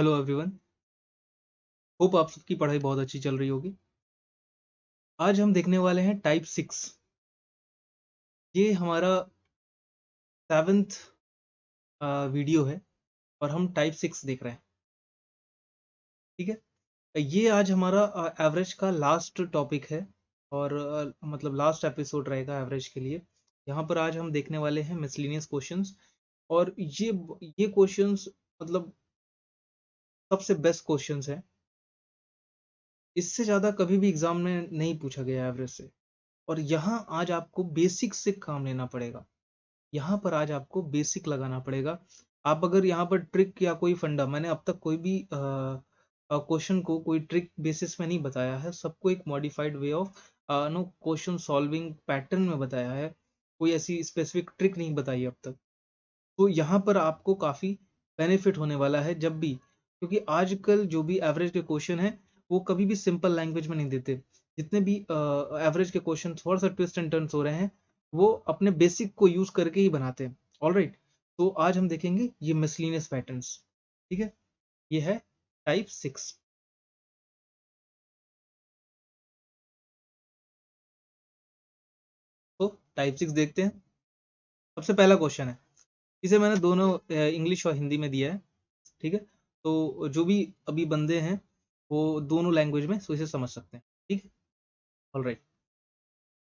Hello everyone. Hope आप सबकी पढ़ाई बहुत अच्छी चल रही होगी। आज हम देखने वाले हैं टाइप 6। ये हमारा 7th वीडियो है और हम टाइप 6 देख रहे हैं। ठीक है, ये आज हमारा एवरेज का लास्ट टॉपिक है और मतलब लास्ट एपिसोड रहेगा एवरेज के लिए। यहाँ पर आज हम देखने वाले हैं मिसलिनियस क्वेश्चंस और ये क्वेश्चंस मतलब सबसे बेस्ट क्वेश्चंस हैं। इससे ज़्यादा कभी भी एग्जाम में नहीं पूछा गया एवरेज से। और यहाँ आज आपको बेसिक से काम लेना पड़ेगा। यहाँ पर आज आपको बेसिक लगाना पड़ेगा। आप अगर यहाँ पर ट्रिक या कोई फंडा, मैंने अब तक कोई भी क्वेश्चन को कोई ट्रिक बेसिस में नहीं बताया है, सबको एक modified way of no question solving pattern में बताया है। कोई ऐसी स्पेसिफिक ट्रिक नहीं बताई अब तक। तो यहाँ पर आपको काफ़ी बेनिफिट होने वाला है जब भी, क्योंकि आजकल जो भी एवरेज के क्वेश्चन है वो कभी भी सिंपल लैंग्वेज में नहीं देते। जितने भी एवरेज के क्वेश्चन थोड़ा सा ट्विस्ट एंड टर्न्स हो रहे हैं वो अपने बेसिक को यूज करके ही बनाते हैं। ऑलराइट, तो आज हम देखेंगे ये मिसलिनियस पैटर्न्स। ठीक है, ये है टाइप 6। तो टाइप 6 देखते हैं। सबसे पहला क्वेश्चन है, इसे मैंने दोनों इंग्लिश और हिंदी में दिया है। ठीक है, तो जो भी अभी बंदे हैं वो दोनों लैंग्वेज में इसे समझ सकते हैं। ठीक है, ऑलराइट।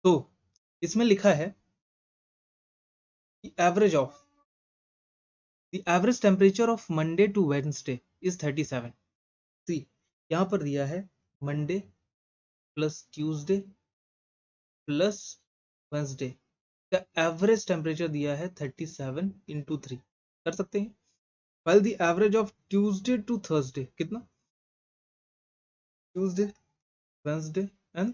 तो इसमें लिखा है average of the average temperature of Monday to Wednesday is 37। C, यहाँ पर दिया है Monday plus Tuesday plus Wednesday का एवरेज टेम्परेचर दिया है 37 इंटू 3। कर सकते हैं। Well the average of Tuesday to Thursday कितना, ट्यूसडे वेंसडे एंड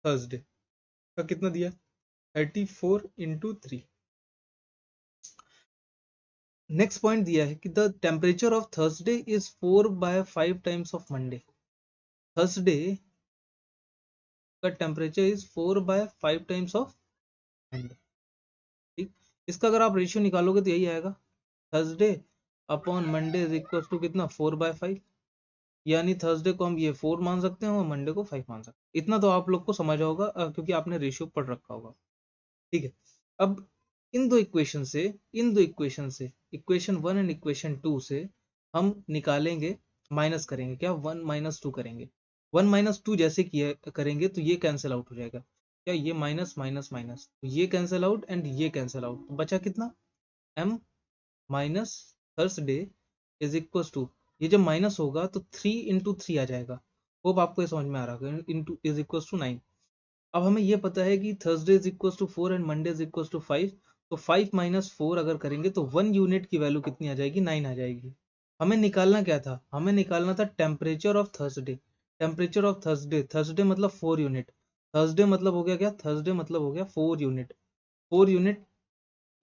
थर्सडे का कितना दिया, 34 इंटू 3। नेक्स्ट पॉइंट दिया है कि the temperature of Thursday is 4/5 times of Monday. Thursday का temperature is 4/5 times of Monday. ठीक, इसका अगर आप रेशियो निकालोगे तो यही आएगा, Thursday upon Monday is equal to कितना, 4/5। यानी थर्सडे को हम ये 4 मान सकते हैं और मंडे को 5 मान सकते हैं। इतना तो आप लोग को समझ होगा क्योंकि आपने रेशियो पढ़ रखा होगा। ठीक है, अब इन दो इक्वेशन से इक्वेशन 1 एंड इक्वेशन 2 से हम निकालेंगे, माइनस करेंगे। क्या, 1 माइनस 2 करेंगे। 1 माइनस 2 जैसे किया करेंगे तो ये कैंसिल आउट हो जाएगा। क्या, ये माइनस माइनस माइनस, तो ये कैंसिल आउट एंड ये कैंसिल आउट, तो बचा कितना, m minus Thursday is equal to, ये जब माइनस होगा तो 3 इंटू 3 आ जाएगा। होप आपको ये समझ में आ रहा है, इंटू इज इक्वल टू 9। अब हमें ये पता है कि Thursday is equal to 4 and Monday is equal to 5। तो 5 माइनस 4 अगर करेंगे तो 1 यूनिट की वैल्यू कितनी आ जाएगी, 9 आ जाएगी। हमें निकालना क्या था, हमें निकालना था temperature of Thursday. Temperature of Thursday, Thursday मतलब 4 यूनिट। थर्सडे मतलब हो गया क्या, थर्सडे मतलब हो गया 4 यूनिट। 4 यूनिट,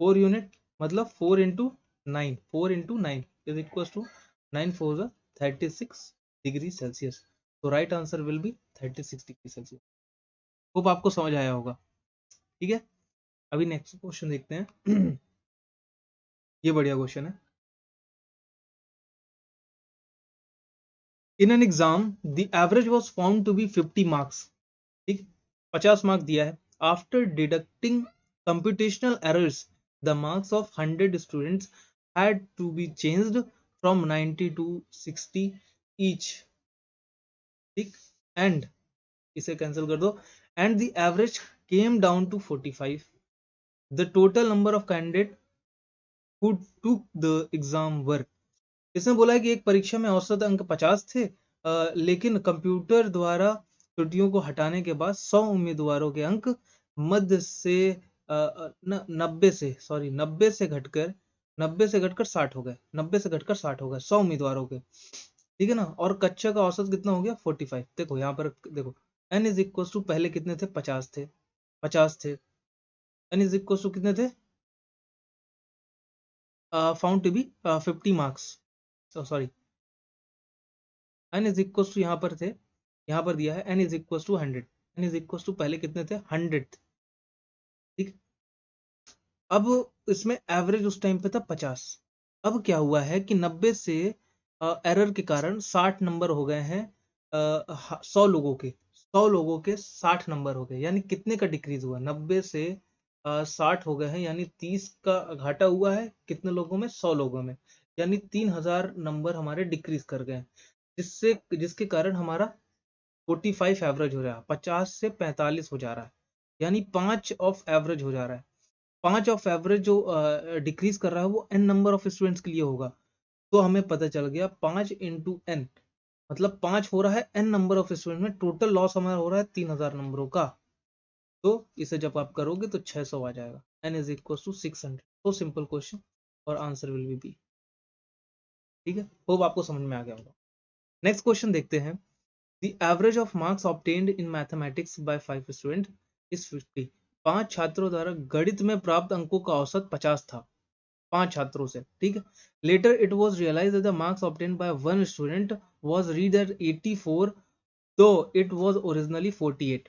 4 यूनिट मतलब 4 into 9, 4 into 9 is equal to 9 4 36 degree Celsius. तो right answer will be 36 degree Celsius. Hope आपको समझ आया होगा। ठीक है, अभी नेक्स्ट क्वेश्चन देखते हैं। ये बढ़िया क्वेश्चन है। In an exam the average was found to be 50 marks. ठीक, 50 मार्क दिया है। After deducting computational errors the marks of 100 students had to be changed from 90 to 60 each. ठीक, एंड इसे कैंसिल कर दो, and the average came down to 45। The total number of candidate who took the exam were. इसने बोला है कि एक परीक्षा में औसत अंक 50 थे, लेकिन कंप्यूटर द्वारा त्रुटियों को हटाने के बाद 100 उम्मीदवारों के अंक मध्य से 90 से घटकर 60 हो गए। 100 उम्मीदवारों के। ठीक है ना, और कक्षा का औसत कितना हो गया, 45। देखो यहाँ पर देखो, n इज इक्वल टू पहले कितने थे, 50 थे, 50 थे। n इज इक्वल टू कितने थे, found to be 50 marks, sorry, n is equal to यहाँ पर थे, यहाँ पर दिया है n is equal to 100। n is equal to पहले कितने थे, 100। ठीक, अब इसमें एवरेज उस टाइम पे था 50। अब क्या हुआ है कि 90 से एरर के कारण 60 नंबर हो गए हैं 100 लोगों के, 100 लोगों के 60 नंबर हो गए, यानी कितने का डिक्रीज हुआ, 90 से 60 हो गए हैं, यानी 30 का घाटा हुआ है कितने लोगों में, 100 लोगों में, यानी 3000 नंबर हमारे डिक्रीज कर गए हैं, जिसके कारण हमारा 45 एवरेज हो रहा है, 50 से 45 हो जा रहा है, यानी 5 ऑफ एवरेज हो जा रहा है। 5 ऑफ एवरेज जो डिक्रीज कर रहा है वो एन नंबर ऑफ स्टूडेंट्स के लिए होगा। तो हमें पता चल गया 5 इंटू एन, मतलब 5 हो रहा है एन नंबर ऑफ स्टूडेंट में, टोटल लॉस हमारा हो रहा है 3000 नंबरों का। तो इसे जब आप करोगे तो 600 आ जाएगा, एन इज इक्वल टू 600। तो सिंपल क्वेश्चन और आंसर विल बी बी। ठीक है, होप आपको समझ में आ गया होगा। नेक्स्ट क्वेश्चन देखते हैं। The average of marks obtained in mathematics by 5 students is 50। 5 छात्रों द्वारा गणित में प्राप्त अंकों का औसत 50 था, 5 छात्रों से, ठीक है। Later it was realized that the marks obtained by one student was read at 84 though it was originally 48।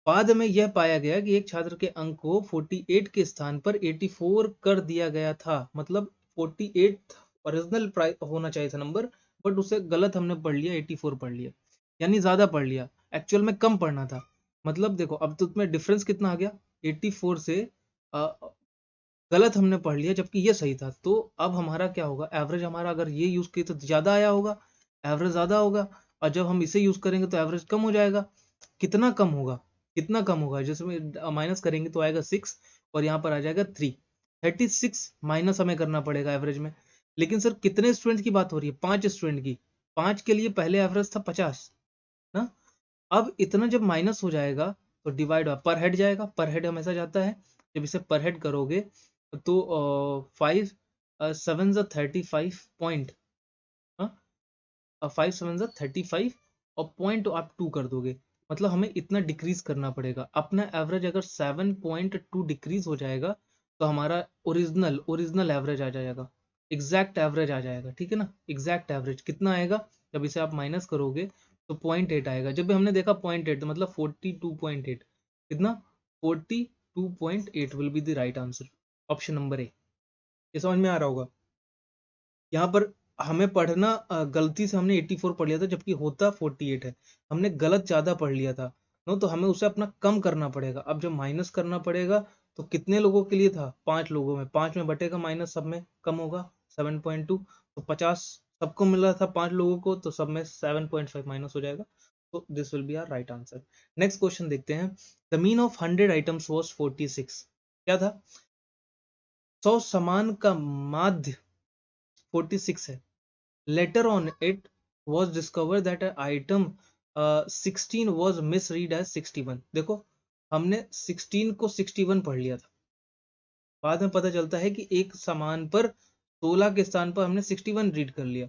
बाद में यह पाया गया कि एक छात्र के अंक को 48 के स्थान पर 84 कर दिया गया था, मतलब 48 ओरिजिनल होना चाहिए था नंबर, बट उसे गलत हमने पढ़ लिया, 84 पढ़ लिया, यानी ज्यादा पढ़ लिया, एक्चुअल में कम पढ़ना था। मतलब देखो अब तो तुम्हें डिफरेंस कितना आ गया, 84 से गलत हमने पढ़ लिया जबकि ये सही था। तो अब हमारा क्या होगा, एवरेज हमारा अगर ये यूज किए तो ज्यादा आया होगा, एवरेज ज्यादा होगा, और जब हम इसे यूज करेंगे तो एवरेज कम हो जाएगा। कितना कम होगा, कितना कम होगा, जिसमें माइनस करेंगे तो आएगा 6 और यहाँ पर आ जाएगा 3, 36 माइनस हमें करना पड़ेगा एवरेज में। लेकिन सर कितने स्टूडेंट की बात हो रही है, 5 स्टूडेंट की, 5 के लिए पहले एवरेज था 50 ना। अब इतना जब माइनस हो जाएगा तो डिवाइड पर हेड जाएगा, पर हेड हमेशा जाता है, जब इसे पर हेड करोगे तो 5 7 35 पॉइंट, 5 7 35 और पॉइंट आप 2 कर दोगे, मतलब हमें इतना डिक्रीज करना पड़ेगा। अपना एवरेज अगर 7.2 डिक्रीज हो जाएगा तो हमारा ओरिजिनल ओरिजिनल एवरेज आ जाएगा, एग्जैक्ट एवरेज आ जाएगा, ठीक है ना। एग्जैक्ट एवरेज कितना आएगा, जब इसे आप माइनस करोगे तो 0.8 आएगा। जब भी हमने देखा 0.8 तो मतलब 42.8, कितना, 42.8 will be the right answer, option number A. ये समझ में आ रहा होगा। यहाँ पर हमें पढ़ना गलती से हमने 84 पढ़ लिया था जबकि होता 48 है, हमने गलत ज्यादा पढ़ लिया था नो, तो हमें उसे अपना कम करना पड़ेगा। अब जब माइनस करना पड़ेगा तो कितने लोगों के लिए था, 5 लोगों में, 5 में बटेगा माइनस, सब में कम होगा 7.2, तो 50 सबको मिल रहा था 5 लोगों को, तो सब में 7.5 माइनस हो जाएगा। तो this will be our right answer. Next question देखते हैं। The mean of 100 items was 46। क्या था, 100 सामान का माध्य 46 है। Later on, it was discovered that an item 16 was misread as 61। देखो हमने 16 को 61 पढ़ लिया था, बाद में पता चलता है कि एक सामान पर 16 के स्थान पर हमने 61 रीड कर लिया,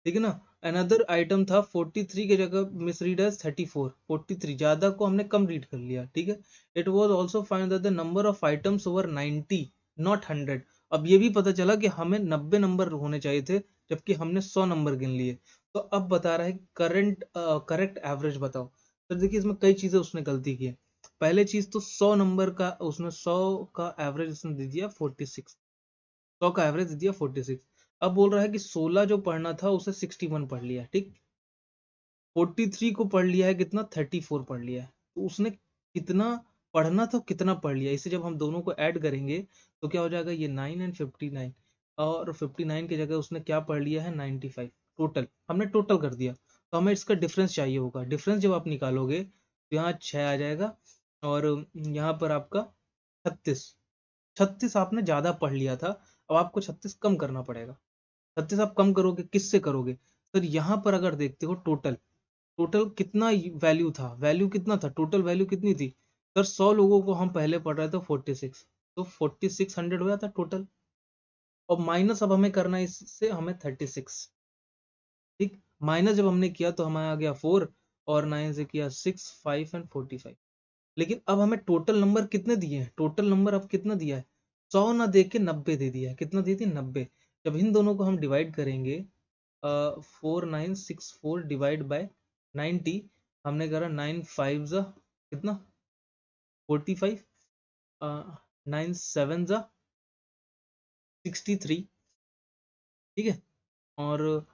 ठीक है ना। अनदर आइटम था 43 की जगह मिसरीड एज 34, 43 ज्यादा को हमने कम रीड कर लिया, ठीक है। It was also find that the number of items over 90 not 100। अब ये भी पता चला कि हमें 90 नंबर होने चाहिए थे जबकि हमने 100 नंबर गिन लिए। तो अब बता रहा है करेक्ट एवरेज बताओ। तो देखिए इसमें कई चीजें उसने गलती की है। पहले चीज तो 100 नंबर का उसने 100 का एवरेज उसने दे दिया 46, 100 का एवरेज दे दिया 46। अब बोल रहा है कि 16 जो पढ़ना था उसे 61 पढ़ लिया, ठीक। 43 को पढ़ लिया है, कितना, 34 पढ़ लिया है। तो उसने कितना पढ़ना था, कितना पढ़ लिया, इसे जब हम दोनों को ऐड करेंगे तो क्या हो जाएगा, ये 9 एंड 59, और 59 की जगह उसने क्या पढ़ लिया है, 95। टोटल हमने टोटल कर दिया, तो हमें इसका डिफरेंस चाहिए होगा। डिफरेंस जब आप निकालोगे तो यहाँ 6 आ जाएगा, और यहाँ पर आपका 36, 36 आपने ज्यादा पढ़ लिया था, अब आपको 36 कम करना पड़ेगा। 36 आप कम करोगे, किससे करोगे सर, यहाँ पर अगर देखते हो टोटल, टोटल कितना वैल्यू था, वैल्यू कितना था, टोटल वैल्यू कितनी थी सर, 100 लोगों को हम पहले पढ़ रहे थे 46, तो 4600 हो जाता टोटल, और माइनस अब हमें करना है इससे, हमें 36, ठीक। माइनस जब हमने किया तो हमें आ गया 4, और 9 से किया 6, 5 एंड 45। लेकिन अब हमें टोटल नंबर कितने दिए हैं, टोटल नंबर अब कितना दिया है, 100 ना दे के 90 दे दिया है, कितना दे दिया, 90। जब इन दोनों को हम डिवाइड करेंगे, 4964 डिवाइड बाय 90, हमने करा 9 5 जा कितना, 45, 9 7 जा 63, ठीक है। और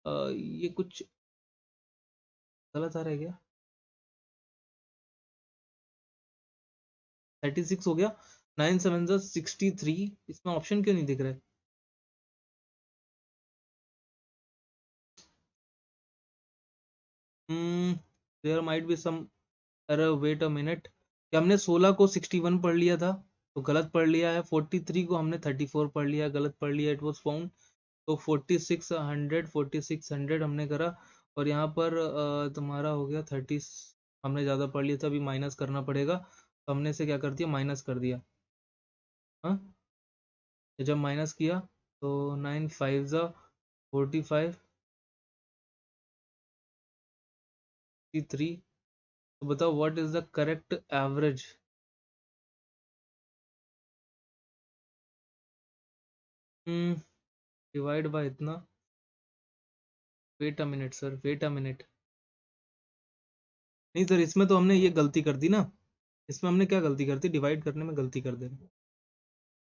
ये कुछ गलत आ रहा है क्या? 36 हो गया। 9 7 63। इसमें ऑप्शन क्यों नहीं दिख रहा है? There might be some error, wait a minute. क्या हमने 16 को 61 पढ़ लिया था तो गलत पढ़ लिया है। 43 को हमने 34 पढ़ लिया, गलत पढ़ लिया, इट वाज फाउंड। तो 4600 हमने करा। और यहाँ पर तुम्हारा हो गया 30। हमने ज़्यादा पढ़ लिया था, अभी माइनस करना पड़ेगा, तो हमने से क्या कर दिया, माइनस कर दिया। हाँ, तो जब माइनस किया तो 9 5 45 3। तो बताओ what is the correct average? Divide by इतना। Wait a minute sir, wait a minute. नहीं सर, इसमें तो हमने ये गलती कर दी ना। इसमें हमने क्या गलती कर दी, डिवाइड करने में गलती कर दे।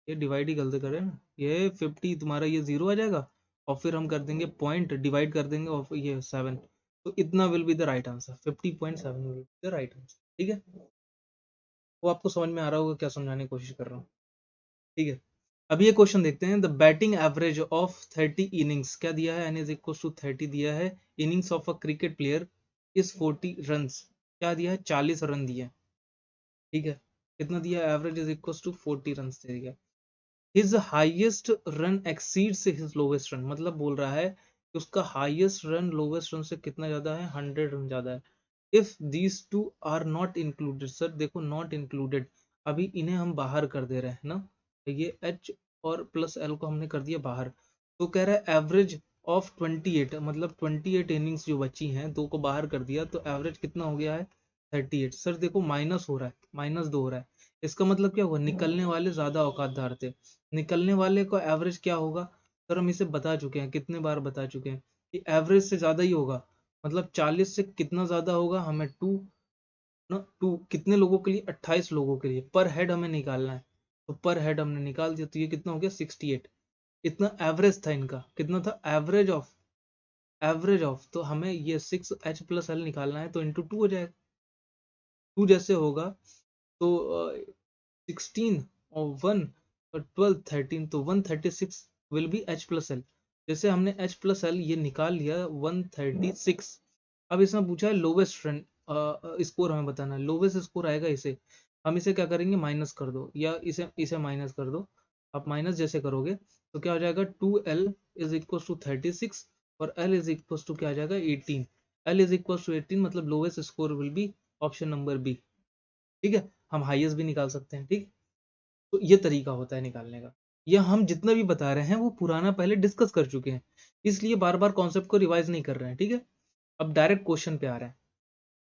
ये डिवाइड ही गलती करे ना। ये 50 तुम्हारा ये 0 आ जाएगा, और फिर हम कर देंगे पॉइंट, डिवाइड कर देंगे और ये 7। तो इतना will be the right answer, 50.7 will be the right answer. ठीक है, वो आपको समझ में आ रहा होगा क्या समझाने की कोशिश कर रहा हूँ। ठीक है, अभी ये क्वेश्चन देखते हैं। The batting average of 30 innings क्या दिया है, एन इज इक्वल टू 30 दिया है। Innings of a cricket player is 40 run, क्या दिया है, 40 रन दिया है। ठीक है, कितना दिया, average is equal to 40 run दिया। His highest run exceeds his lowest run, मतलब बोल रहा है कि उसका हाईएस्ट रन लोवेस्ट रन से कितना ज्यादा है, 100 रन ज्यादा है। If these two are not included, sir देखो नॉट इंक्लूडेड, अभी इन्हें हम बाहर कर दे रहे हैं ना, तो ये एच और प्लस एल को हमने कर दिया बाहर। तो कह रहा है एवरेज ऑफ 28, मतलब 28 इनिंग्स जो बची हैं, दो को बाहर कर दिया तो एवरेज कितना हो गया है, 38। सर देखो माइनस हो रहा है, -2 हो रहा है। इसका मतलब क्या हुआ, निकलने वाले ज्यादा औकातदार थे। निकलने वाले को एवरेज क्या होगा, सर हम इसे बता चुके हैं, कितने बार बता चुके हैं कि एवरेज से ज्यादा ही होगा। मतलब 40 से कितना ज्यादा होगा, हमें 2 ना, 2 कितने लोगों के लिए, 28 लोगों के लिए पर हेड हमें निकालना है। तो पर हेड हमने निकाल दिया, तो ये कितना हो गया, 68। इतना एवरेज था इनका, कितना था, एवरेज ऑफ तो हमें ये 6h प्लस एल निकालना है, तो इंटू 2 हो जाएगा। 2 जैसे होगा तो 16 और 1 और 12 13, तो 136 will be H plus L. जैसे हमने एच प्लस एल ये निकाल लिया 136। अब इसमें पूछा है लोवेस्ट रन स्कोर हमें बताना है, लोवेस्ट स्कोर आएगा इसे, हम इसे क्या करेंगे, माइनस कर दो, या इसे इसे माइनस कर दो। आप माइनस जैसे करोगे तो क्या हो जाएगा, 2l इज इक्वल टू 36 और l इज इक्वल टू क्या आ जाएगा, 18। l इज इक्वल टू 18 मतलब lowest score will be option number B. ठीक है, हम हाईएस्ट भी निकाल सकते हैं। ठीक, तो ये तरीका होता है निकालने का। यह हम जितना भी बता रहे हैं वो पुराना पहले डिस्कस कर चुके हैं, इसलिए बार बार कॉन्सेप्ट को रिवाइज नहीं कर रहे हैं। ठीक है, अब डायरेक्ट क्वेश्चन पे आ रहे हैं।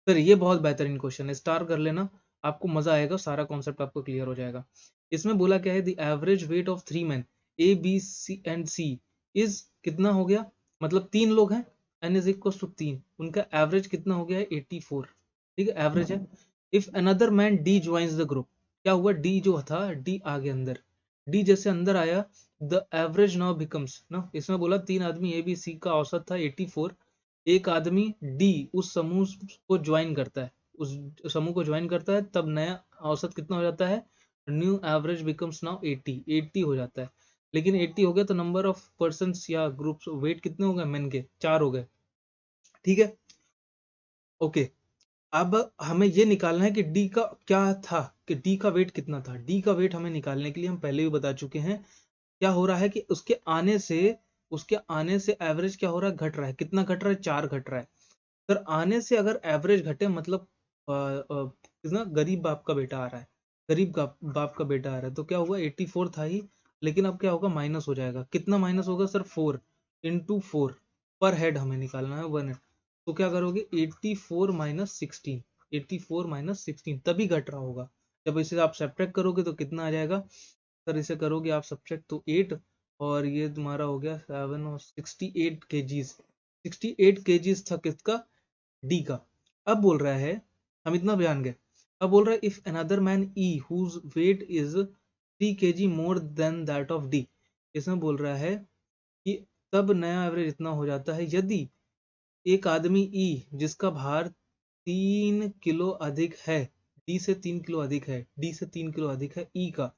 सर ये बहुत बेहतरीन क्वेश्चन है, स्टार कर लेना, आपको मजा आएगा, सारा कॉन्सेप्ट आपको क्लियर हो जाएगा। इसमें बोला क्या है, the average weight of 3 man A B C and C is, कितना हो गया, मतलब 3 लोग हैं, एन इज इक्वल टू 3, उनका एवरेज कितना हो गया है, 84। ठीक है, एवरेज है। If another man D joins the group, क्या हुआ, डी जो था, डी आ गया अंदर, डी जैसे अंदर आया, द एवरेज नाउ बिकम्स ना, इसमें बोला 3 आदमी ए बी सी का औसत था 84। एक आदमी डी उस समूह को ज्वाइन करता है, उस समूह को ज्वाइन करता है, तब नया औसत कितना हो जाता है, न्यू एवरेज बिकम्स नाउ 80 हो जाता है। लेकिन 80 हो गया तो नंबर ऑफ पर्सन या ग्रुप्स वेट कितने हो गए, मेन के 4 हो गए। ठीक है, ओके। अब हमें ये निकालना है कि डी का क्या था, कि डी का वेट कितना था। डी का वेट हमें निकालने के लिए हम पहले भी बता चुके हैं, क्या हो रहा है कि उसके आने से एवरेज क्या हो रहा है, घट रहा है, कितना घट रहा है, 4 घट रहा है। सर आने से अगर एवरेज घटे मतलब कितना, गरीब बाप का बेटा आ रहा है, गरीब का बाप का बेटा आ रहा है, तो क्या हुआ, 84 था ही, लेकिन अब क्या होगा, माइनस हो जाएगा, कितना माइनस होगा सर, 4 इंटू 4, पर हेड हमें निकालना है 1 हेड। तो क्या करोगे, 84 माइनस 16, 84 माइनस 16 तभी घट रहा होगा। जब इसे आप सब्ट्रैक्ट करोगे तो कितना आ जाएगा, सर इसे करोगे आप सब्ट्रैक्ट तो 8, और ये तुम्हारा हो गया 7 और 68 केजीज। 68 केजीज था किसका, डी का। अब बोल रहा है, हम इतना बयान गए, अब बोल रहा है if another man E whose weight is 3 kg more than that of D. इसमें बोल रहा है कि तब नया एवरेज इतना हो जाता है यदि एक आदमी ई जिसका भार 3 किलो अधिक है, डी से 3 किलो अधिक है, डी से 3 किलो अधिक है ई का,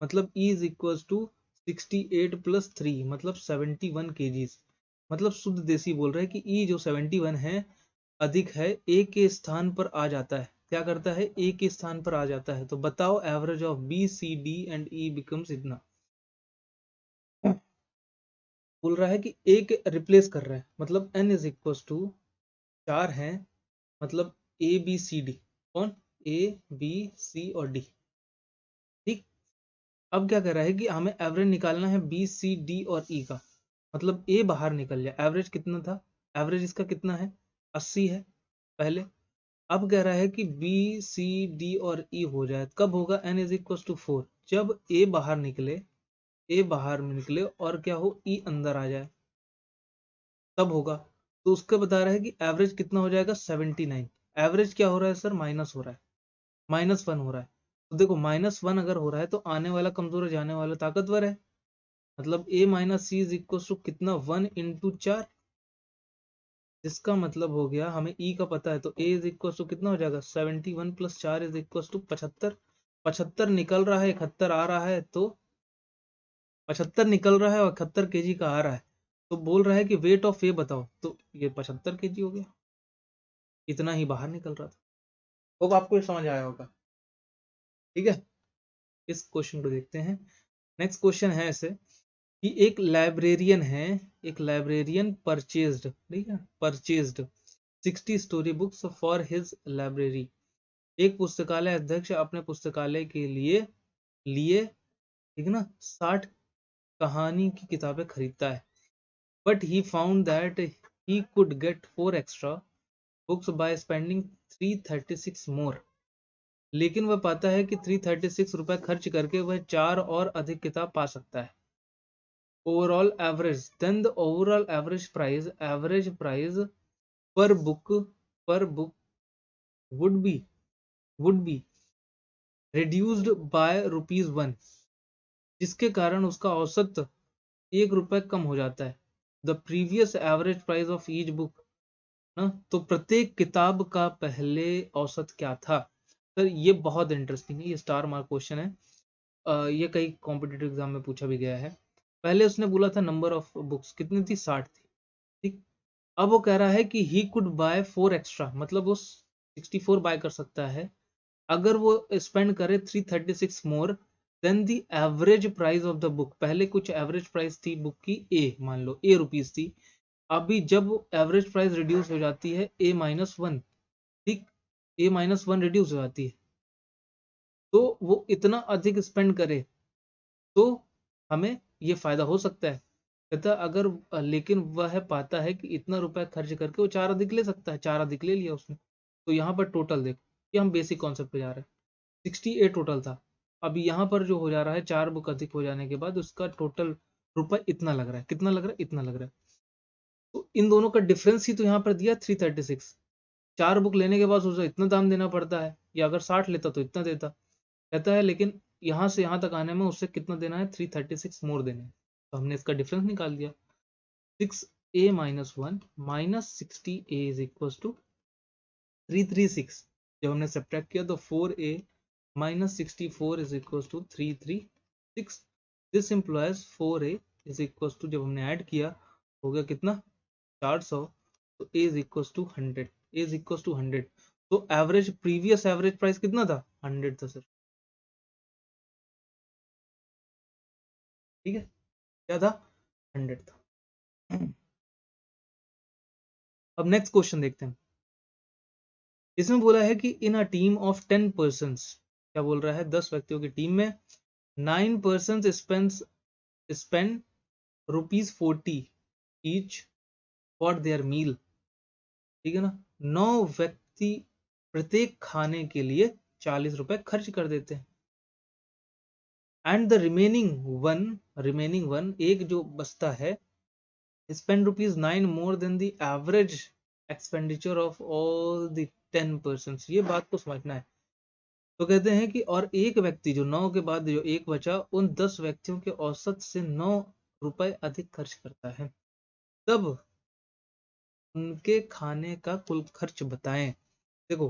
मतलब E is equal to 68 plus 3 मतलब 71 केजीज। मतलब शुद्ध देसी बोल रहा है कि ई जो 71 है अधिक है, ए के स्थान पर आ जाता है। क्या करता है? ए के स्थान पर आ जाता है। तो बताओ average of B C D and E becomes इतना। बोल रहा है कि ए के रिप्लेस कर रहा है, मतलब n इज इक्वल टू 4 है, मतलब ए बी सी डी। कौन? ए बी सी और डी। ठीक। अब क्या कर रहा है कि हमें एवरेज निकालना है बी सी डी और ई का, मतलब ए बाहर निकल जाए। एवरेज कितना था? एवरेज इसका कितना है? 80 है पहले। अब कह रहा है कि बी सी डी और ई हो जाए। कब होगा? n इज इक्वल टू 4, जब ए बाहर निकले, ए बाहर में निकले और क्या हो? ई अंदर आ जाए, तब होगा। तो उसका बता रहा है कि एवरेज कितना हो जाएगा? 79। एवरेज क्या हो रहा है सर? माइनस हो रहा है, -1 हो रहा है। तो देखो -1 अगर हो रहा है तो आने वाला कमजोर है, जाने वाला ताकतवर है। मतलब a minus C is equal to कितना? 1 इंटू 4। जिसका मतलब हो गया, हमें e का पता है तो a इज इक्वल टू कितना हो जाएगा? 71 प्लस 4 इज इक्वल टू 75। 75 निकल रहा है, 71 आ रहा है, तो 75 निकल रहा है और 71 केजी का आ रहा है। तो बोल रहा है कि वेट ऑफ ए बताओ, तो ये 75 केजी हो गया। इतना ही बाहर निकल रहा था। होप आपको ये समझ आया होगा। ठीक है, इस क्वेश्चन को देखते हैं। नेक्स्ट क्वेश्चन है ऐसे कि एक लाइब्रेरियन है, एक लाइब्रेरियन परचेज्ड, ठीक है, purchased 60 story books for his library. एक पुस्तकालय अध्यक्ष अपने पुस्तकालय के लिए लिए, ठीक ना, 60 कहानी की किताबें खरीदता है। But he found that he could get 4 extra books by spending 336 मोर। लेकिन वह पाता है कि 336 रुपए खर्च करके वह 4 और अधिक किताब पा सकता है। Overall average, then the overall average price per book would be reduced by ₹1, जिसके कारण उसका औसत ₹1 कम हो जाता है। The previous average price of each book ना, तो प्रत्येक किताब का पहले औसत क्या था? सर ये बहुत इंटरेस्टिंग है, ये स्टार मार्क क्वेश्चन है। ये कई कॉम्पिटिटिव एग्जाम में पूछा भी गया है। पहले उसने बोला था नंबर ऑफ बुक्स कितनी थी? 60 थी। ठीक। अब वो कह रहा है कि ही कुड बाय 4 एक्स्ट्रा, मतलब वो 64 बाय कर सकता है अगर वो स्पेंड करे 336 मोर than the average price of the book. पहले कुछ एवरेज प्राइस थी बुक की ए, मान लो ए रुपीज थी। अभी जब एवरेज प्राइस रिड्यूस हो जाती है A-1, ठीक, A-1 रिड्यूस हो जाती है, तो वो इतना अधिक स्पेंड करे तो हमें ये फायदा हो सकता है। कहता अगर लेकिन वह पाता है कि इतना रुपया खर्च करके वो 4 अधिक ले सकता है, 4 अधिक ले लिया उसने। तो यहाँ पर टोटल देखो, ये हम बेसिक कॉन्सेप्ट पे जा रहे हैं। 68 टोटल था, अभी यहाँ पर जो हो जा रहा है 4 बुक अधिक हो जाने के बाद उसका टोटल रुपया इतना लग रहा है। कितना लग रहा है? इतना लग रहा है। तो इन दोनों का डिफरेंस ही तो यहाँ पर दिया 336। 4 बुक लेने के बाद उसे इतना दाम देना पड़ता है, या अगर 60 लेता तो इतना देता। कहता है लेकिन यहाँ से यहाँ तक आने में उससे कितना देना है? 336 मोर देना है। तो हमने इसका डिफरेंस निकाल दिया। 6A-1 minus 60A is equal to 336। जब हमने सब्ट्रैक्ट किया तो 4A minus 64 is equals to 336. This implies 4A is equals to, जब हमने ऐड किया हो गया कितना? 400। तो A is equals to 100, A is equals to 100। तो एवरेज, प्रीवियस एवरेज प्राइस कितना था? 100 था सर। ठीक है, क्या था? 100 था। अब नेक्स्ट क्वेश्चन देखते हैं। इसमें बोला है कि इन अ टीम ऑफ 10 पर्सन्स, क्या बोल रहा है? 10 व्यक्तियों की टीम में 9 persons spend ₹40 each for their meal. ठीक है ना, 9 व्यक्ति प्रत्येक खाने के लिए 40 रुपए खर्च कर देते हैं। एंड द रिमेनिंग वन, एक जो बचता है, spend ₹9 more than the average expenditure of all the 10 person. ये बात को समझना है। तो कहते हैं कि और एक व्यक्ति जो 9 के बाद जो एक बचा, उन 10 व्यक्तियों के औसत से 9 रुपए अधिक खर्च करता है। तब उनके खाने का कुल खर्च बताएं। देखो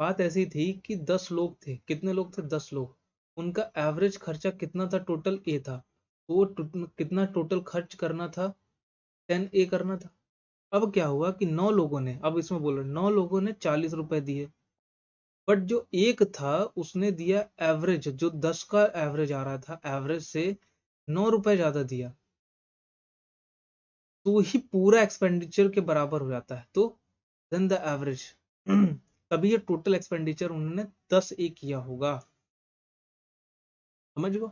बात ऐसी थी कि 10 लोग थे, कितने लोग थे, 10 लोग, उनका एवरेज खर्चा कितना था, टोटल ए था, तो वो कितना टोटल खर्च करना था, 10 ए करना था। अब क्या हुआ कि 9 लोगों ने, अब इसमें बोलो 9 लोगों ने 40 रुपए दिए, बट जो एक था उसने दिया एवरेज, जो 10 का एवरेज आ रहा था, एवरेज से 9 रुपए ज्यादा दिया, तो ही पूरा एक्सपेंडिचर के बराबर हो जाता है, तो देन द एवरेज तभी ये टोटल एक्सपेंडिचर उन्होंने 10 ए किया होगा। समझ गो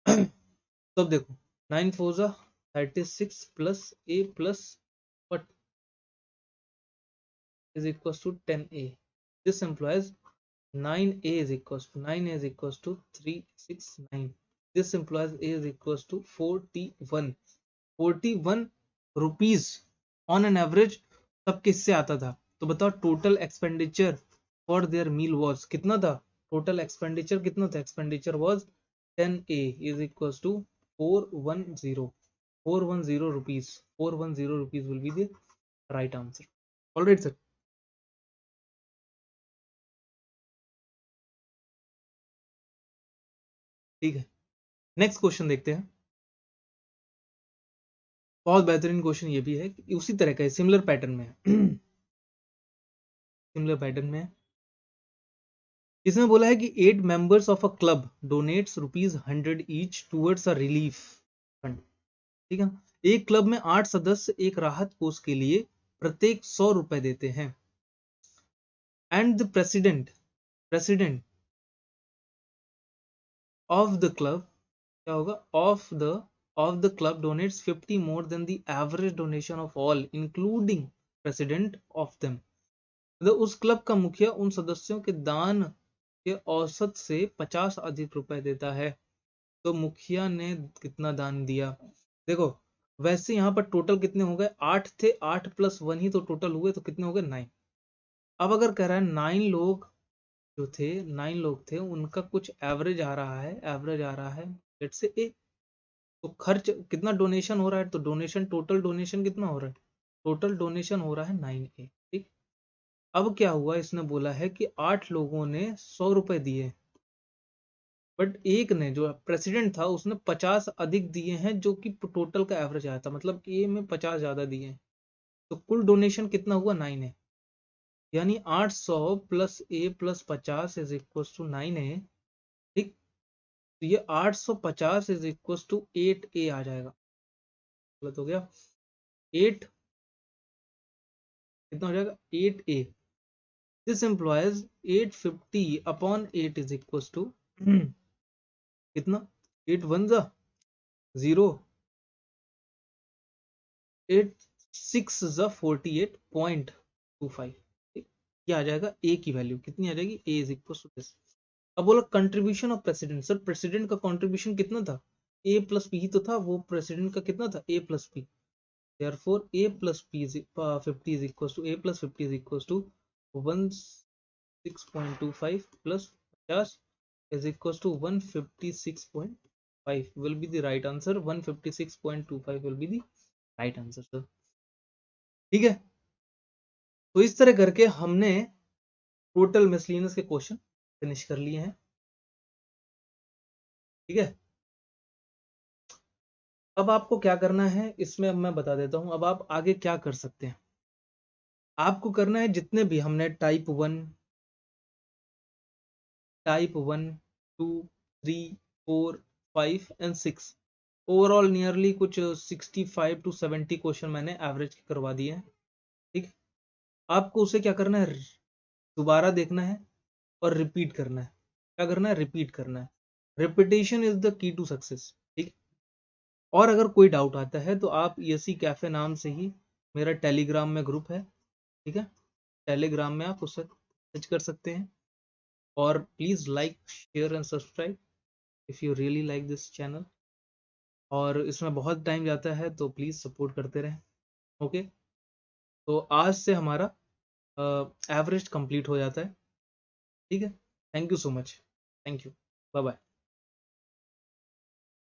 तो अब देखो 9 4 36 plus A plus what is equals to 10a. This implies 9a is equals to 9a is equals to 369. This implies a is equals to 41 rupees on an average सब किससे आता था। तो बताओ total expenditure for their meal was कितना था, total expenditure कितना था, expenditure was 10a is equals to 410 rupees, 410 rupees will be the right answer. All right sir. ठीक है, नेक्स्ट क्वेश्चन देखते हैं। बहुत बेहतरीन क्वेश्चन ये भी है कि उसी तरह का है, सिमिलर पैटर्न में है सिमिलर पैटर्न में है। इसमें बोला है कि 8 members of a club donates ₹100 each towards a relief fund. ठीक है, एक क्लब में 8 सदस्य एक राहत कोष के लिए प्रत्येक 100 रुपए देते हैं, and the president of the club, क्या होगा, of the club donates 50 more than the average donation of all including president of them. मतलब उस क्लब का मुखिया उन सदस्यों के दान के औसत से 50 अधिक रुपए देता है, तो मुखिया ने कितना दान दिया। देखो वैसे यहाँ पर टोटल कितने हो गए, 8 थे, 8 प्लस 1 ही तो टोटल हुए, तो कितने हो गए, 9। अब अगर कह रहा है 9 लोग जो थे, 9 लोग थे, उनका कुछ एवरेज आ रहा है, एवरेज आ रहा है लेट्स से ए, तो खर्च कितना डोनेशन हो रहा है, तो डोनेशन, टोटल डोनेशन कितना हो रहा है, टोटल डोनेशन हो रहा है 9a। ठीक, अब क्या हुआ, इसने बोला है कि 8 लोगों ने 100 रुपए दिए, बट एक ने जो प्रेसिडेंट था उसने 50 अधिक दिए हैं, जो कि टोटल का एवरेज आया था, मतलब ए में 50 ज्यादा दिए हैं, तो कुल डोनेशन कितना हुआ, 9 है, यानी 800 plus A plus 50 is equal to 9 है। ठीक, तो ये 850 इज इक्वल टू 8a आ जाएगा, गलत हो गया, 8 कितना हो जाएगा, 8a। This implies 850 upon 8 is equal to कितना, 8 1 जा 0, 8 6 जा 48.25। ये आ जाएगा ए की वैल्यू कितनी आ जाएगी, ए इज इक्वल टू दिस। अब बोला contribution of president, sir president का कंट्रीब्यूशन कितना था, ए प्लस पी तो था, वो प्रेसिडेंट का कितना था, A plus P, therefore a plus p is 50 is equals to a plus 50 is equals to 16.25 plus 50 is equals to 156.5 will be the right answer, 156.25 will be the right answer sir। ठीक है, तो इस तरह करके हमने total miscellaneous के question finish कर लिए हैं। ठीक है, अब आपको क्या करना है इसमें, अब मैं बता देता हूं, अब आप आगे क्या कर सकते हैं। आपको करना है जितने भी हमने टाइप 1 2 3 4 5 एंड 6 ओवरऑल नियरली कुछ 65 to 70 क्वेश्चन मैंने एवरेज करवा दिए हैं। ठीक, आपको उसे क्या करना है, दोबारा देखना है और रिपीट करना है। क्या करना है, रिपीट करना है। Repetition is the key to success. ठीक, और अगर कोई डाउट आता है तो आप ईएससी कैफे नाम से ही मेरा टेलीग्राम में ग्रुप है, ठीक है, टेलीग्राम में आप उसे सर्च कर सकते हैं। और please like share and subscribe if you really like this channel, और इसमें बहुत टाइम जाता है तो प्लीज सपोर्ट करते रहें। ओके, तो आज से हमारा एवरेज कंप्लीट हो जाता है। ठीक है, thank you so much, thank you, bye bye.